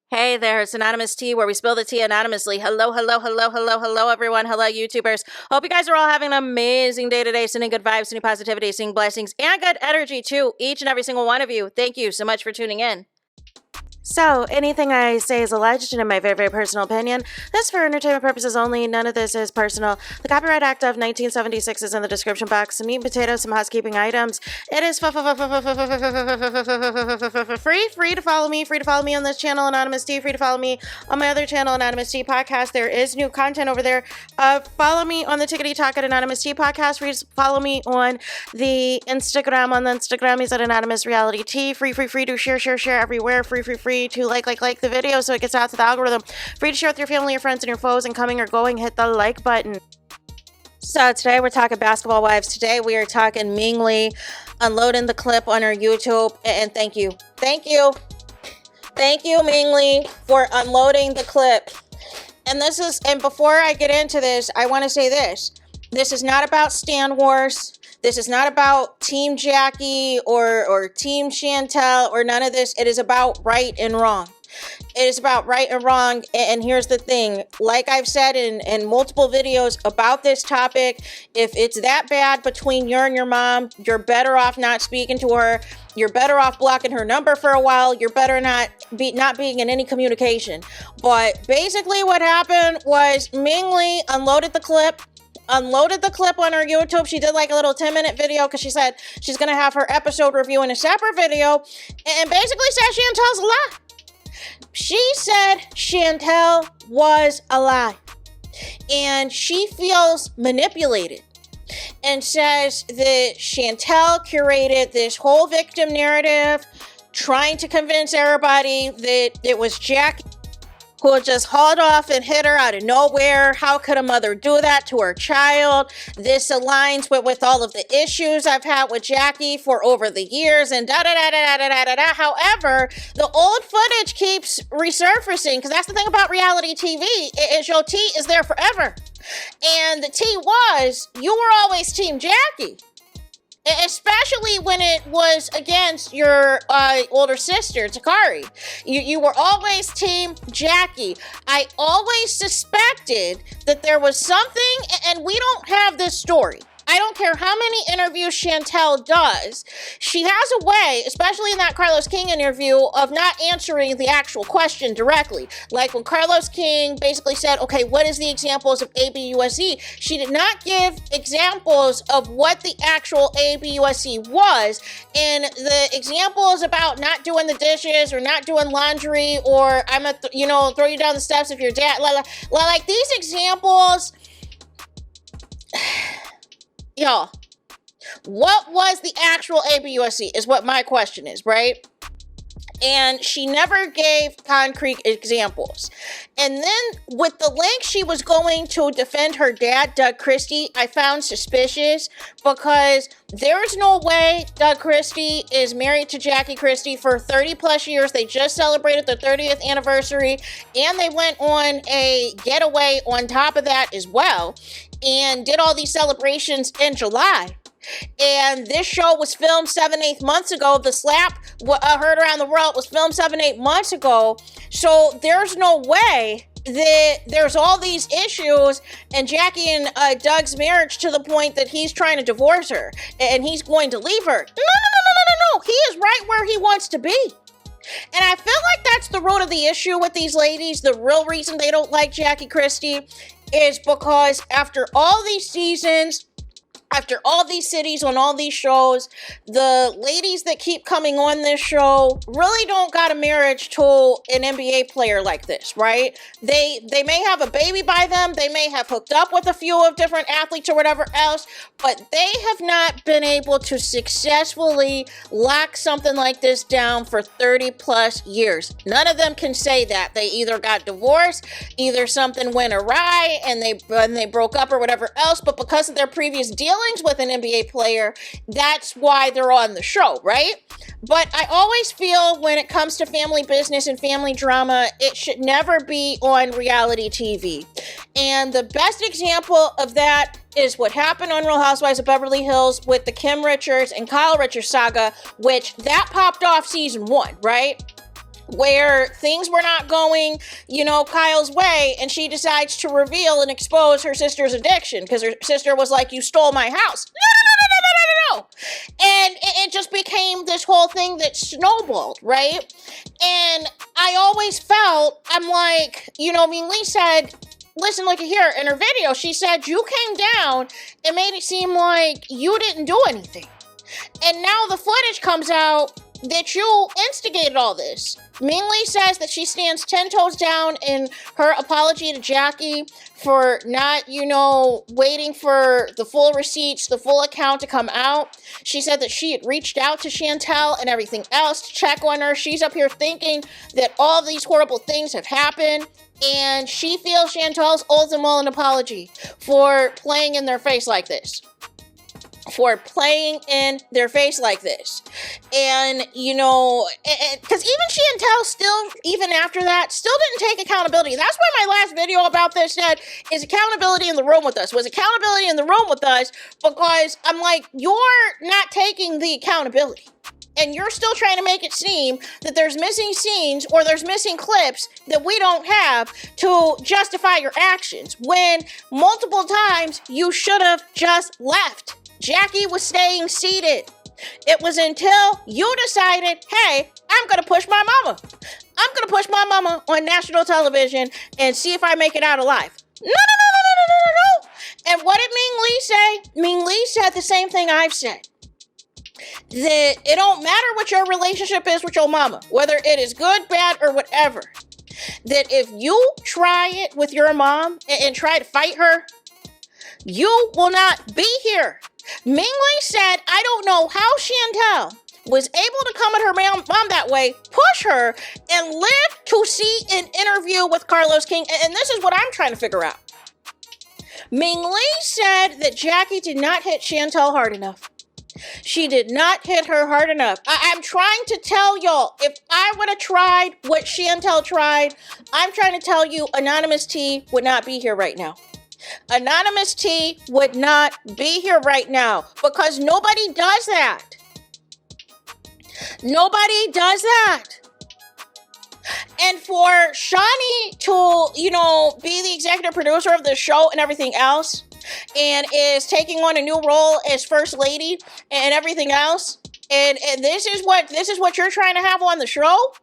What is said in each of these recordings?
Hey there, it's Anonymous Tea, where we spill the tea anonymously. Hello, everyone. Hello, YouTubers. Hope you guys are all having an amazing day today, sending good vibes, sending positivity, sending blessings, and good energy to each and every single one of you. Thank you so much for tuning in. So, anything I say is alleged and in my very, very personal opinion. This is for entertainment purposes only. None of this is personal. The Copyright Act of 1976 is in the description box. Some meat and potatoes, some housekeeping items. It is free to follow me. Free to follow me on this channel, Anonymous Tea. Free to follow me on my other channel, Anonymous Tea Podcast. There is new content over there. Follow me on the Tickety Talk at Anonymous Tea Podcast. Free to follow me on the Instagram. On the Instagram is at Anonymous Reality Tea. Free to share everywhere. Free to like the video so it gets out to the algorithm. Free to share with your family, your friends, and your foes, and coming or going, hit the like button. So today we're talking basketball wives. Today we are talking Mingley unloading the clip on her YouTube, and thank you Mingley for unloading the clip. And before I get into this, I want to say this is not about Stan Wars. This is not about Team Jackie or Team Chantel or none of this. It is about right and wrong. It is about right and wrong. And here's the thing. Like I've said in multiple videos about this topic, if it's that bad between you and your mom, you're better off not speaking to her. You're better off blocking her number for a while. You're better not being in any communication. But basically what happened was Mingley unloaded the clip on her YouTube. She did like a little 10-minute video because she said she's going to have her episode review in a separate video, and basically said Chantel's a lie. She said Chantel was a lie, and she feels manipulated and says that Chantel curated this whole victim narrative, trying to convince everybody that it was Jackie who just hauled off and hit her out of nowhere. How could a mother do that to her child? This aligns with all of the issues I've had with Jackie for over the years, and da-da-da-da-da-da-da-da. However, the old footage keeps resurfacing, because that's the thing about reality TV, is your tea is there forever. And the tea was, you were always Team Jackie. Especially when it was against your older sister, Takari. You were always Team Jackie. I always suspected that there was something, and we don't have this story. I don't care how many interviews Chantel does. She has a way, especially in that Carlos King interview, of not answering the actual question directly. Like when Carlos King basically said, okay, what is the examples of ABUSE? She did not give examples of what the actual ABUSE was. And the examples about not doing the dishes or not doing laundry or I'm going to, throw you down the steps if your dad, like these examples. Y'all, what was the actual ABUSE is what my question is, right? And she never gave concrete examples. And then with the link she was going to defend her dad, Doug Christie, I found suspicious, because there's no way Doug Christie is married to Jackie Christie for 30 plus years. They just celebrated their 30th anniversary, and they went on a getaway on top of that as well, and did all these celebrations in July. And this show was filmed 7-8 months ago. The slap heard around the world was filmed 7-8 months ago. So there's no way that there's all these issues and Jackie and Doug's marriage to the point that he's trying to divorce her and he's going to leave her. No. He is right where he wants to be. And I feel like that's the root of the issue with these ladies. The real reason they don't like Jackie Christie is because after all these seasons, after all these cities on all these shows, the ladies that keep coming on this show really don't got a marriage to an NBA player like this, right? They may have a baby by them. They may have hooked up with a few of different athletes or whatever else, but they have not been able to successfully lock something like this down for 30 plus years. None of them can say that. They either got divorced, either something went awry and they broke up or whatever else, but because of their previous dealings with an NBA player, that's why they're on the show, right? But I always feel when it comes to family business and family drama, it should never be on reality TV. And the best example of that is what happened on Real Housewives of Beverly Hills with the Kim Richards and Kyle Richards saga, which that popped off season 1, right? where things were not going, Kyle's way, and she decides to reveal and expose her sister's addiction because her sister was like, you stole my house. No. And it just became this whole thing that snowballed, right? And I always felt, I'm like, Mingley said, listen, look at here, in her video, she said, you came down and made it seem like you didn't do anything. And now the footage comes out that you instigated all this. Mingley says that she stands 10 toes down in her apology to Jackie for not, waiting for the full receipts, the full account to come out. She said that she had reached out to Chantel and everything else to check on her. She's up here thinking that all these horrible things have happened. And she feels Chantel's owes them all an apology for playing in their face like this. And, because even Chantel still, even after that, still didn't take accountability. That's why my last video about this said, is accountability in the room with us? Was accountability in the room with us? Because I'm like, you're not taking the accountability. And you're still trying to make it seem that there's missing scenes or there's missing clips that we don't have to justify your actions. When multiple times you should have just left. Jackie was staying seated. It was until you decided, hey, I'm going to push my mama. I'm going to push my mama on national television and see if I make it out alive. No. And what did Mingley say? Mingley said the same thing I've said. That it don't matter what your relationship is with your mama, whether it is good, bad, or whatever. That if you try it with your mom and try to fight her, you will not be here. Mingley said, I don't know how Chantel was able to come at her mom that way, push her, and live to see an interview with Carlos King. And this is what I'm trying to figure out. Mingley said that Jackie did not hit Chantel hard enough. She did not hit her hard enough. I'm trying to tell y'all, if I would have tried what Chantel tried, I'm trying to tell you, Anonymous T would not be here right now. Anonymous T would not be here right now because nobody does that. Nobody does that. And for Shani to, be the executive producer of the show and everything else, and is taking on a new role as first lady and everything else, and this is what you're trying to have on the show,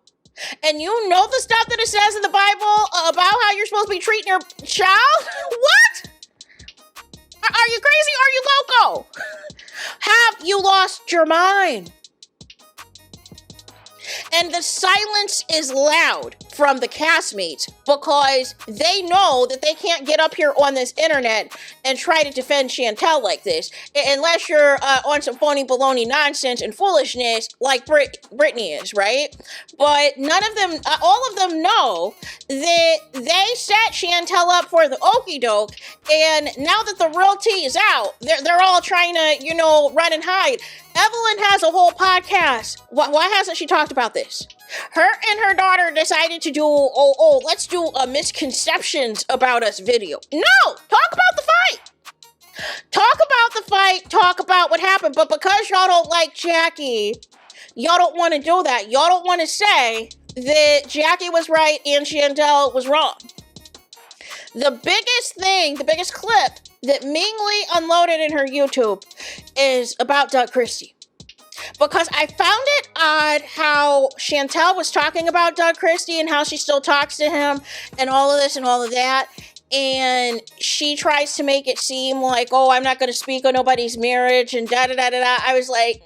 and the stuff that it says in the Bible about how you're supposed to be treating your child? What? Are you crazy? Are you loco? Have you lost your mind? And the silence is loud from the castmates because they know that they can't get up here on this internet and try to defend Chantel like this unless you're on some phony baloney nonsense and foolishness like Brittany is, right? But none of them, all of them know that they set Chantel up for the okie doke, and now that the real tea is out, they're all trying to, run and hide. Evelyn has a whole podcast. Why hasn't she talked about this? Her and her daughter decided to do, let's do a misconceptions about us video. No, talk about the fight. Talk about the fight. Talk about what happened. But because y'all don't like Jackie, y'all don't want to do that. Y'all don't want to say that Jackie was right and Chantel was wrong. The biggest clip that Mingley unloaded in her YouTube is about Doug Christie. Because I found it odd how Chantel was talking about Doug Christie and how she still talks to him and all of this and all of that. And she tries to make it seem like, I'm not going to speak on nobody's marriage and da-da-da-da-da. I was like,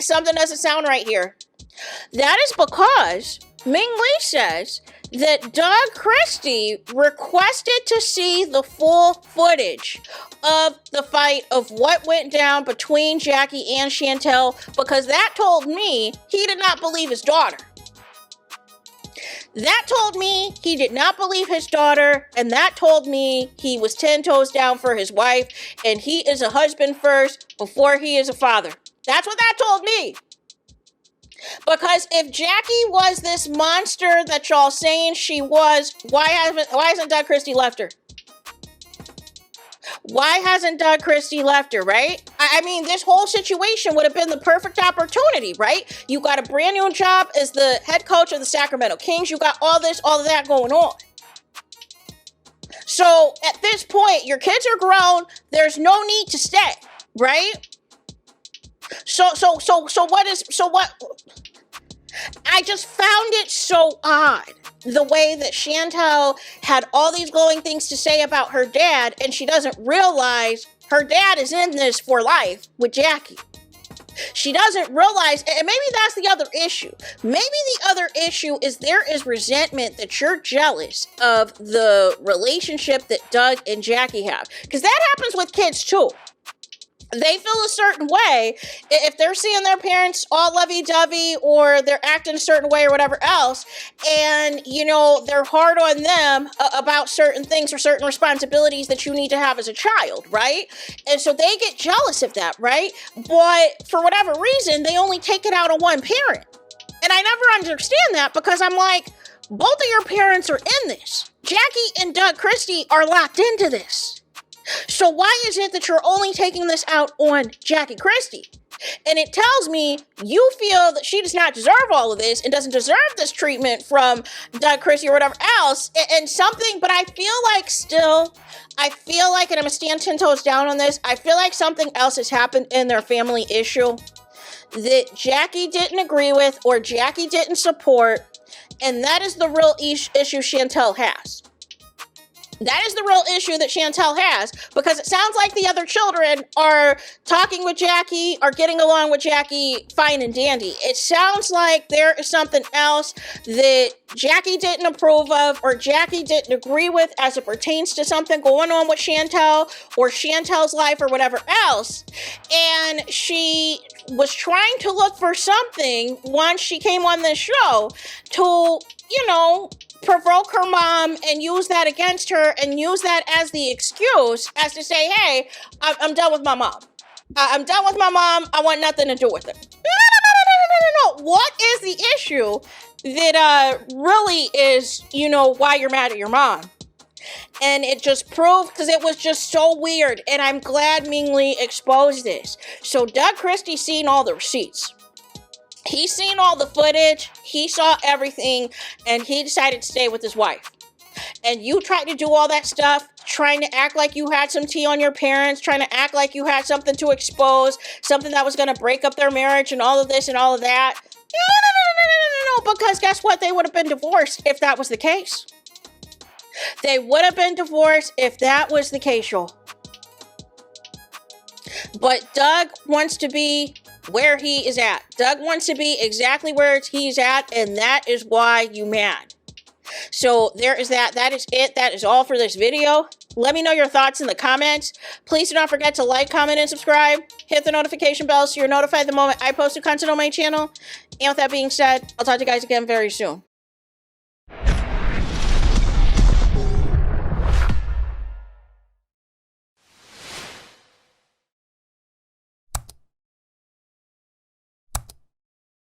something doesn't sound right here. That is because Mingley says that Doug Christie requested to see the full footage of the fight of what went down between Jackie and Chantel because that told me he did not believe his daughter. That told me he did not believe his daughter, and that told me he was 10 toes down for his wife, and he is a husband first before he is a father. That's what that told me. Because if Jackie was this monster that y'all saying she was, why hasn't Doug Christie left her? Why hasn't Doug Christie left her, right? I mean, this whole situation would have been the perfect opportunity, right? You got a brand new job as the head coach of the Sacramento Kings. You got all of that going on. So at this point, your kids are grown. There's no need to stay, right? So what? I just found it so odd, the way that Chantel had all these glowing things to say about her dad, and she doesn't realize her dad is in this for life with Jackie. She doesn't realize, and maybe that's the other issue. Maybe the other issue is there is resentment that you're jealous of the relationship that Doug and Jackie have. Because that happens with kids too. They feel a certain way if they're seeing their parents all lovey-dovey or they're acting a certain way or whatever else, and, you know, they're hard on them about certain things or certain responsibilities that you need to have as a child, right? And so they get jealous of that, right? But for whatever reason, they only take it out on one parent. And I never understand that, because I'm like, both of your parents are in this. Jackie and Doug Christie are locked into this. So why is it that you're only taking this out on Jackie Christie? And it tells me you feel that she does not deserve all of this and doesn't deserve this treatment from Doug Christie or whatever else. And something, but I feel like, and I'm going to stand 10 toes down on this, I feel like something else has happened in their family issue that Jackie didn't agree with or Jackie didn't support. And that is the real issue Chantel has. That is the real issue that Chantel has, because it sounds like the other children are talking with Jackie, are getting along with Jackie fine and dandy. It sounds like there is something else that Jackie didn't approve of or Jackie didn't agree with as it pertains to something going on with Chantel or Chantel's life or whatever else. And she was trying to look for something once she came on this show to, you know, provoke her mom and use that against her and use that as the excuse as to say, hey, I'm done with my mom. I'm done with my mom. I want nothing to do with it. No. What is the issue that really is, you know, why you're mad at your mom? And it just proved, because it was just so weird. And I'm glad Mingley exposed this. So Doug Christie's seen all the receipts. He's seen all the footage, he saw everything, and he decided to stay with his wife. And you tried to do all that stuff, trying to act like you had some tea on your parents, trying to act like you had something to expose, something that was going to break up their marriage and all of this and all of that. No, because guess what? They would have been divorced if that was the case. They would have been divorced if that was the case, y'all. But Doug wants to be where he is at. Doug wants to be exactly where he's at, and that is why you mad. So there is that. That is it. That is all for this video. Let me know your thoughts in the comments. Please do not forget to like, comment, and subscribe. Hit the notification bell so you're notified the moment I post new content on my channel. And with that being said, I'll talk to you guys again very soon.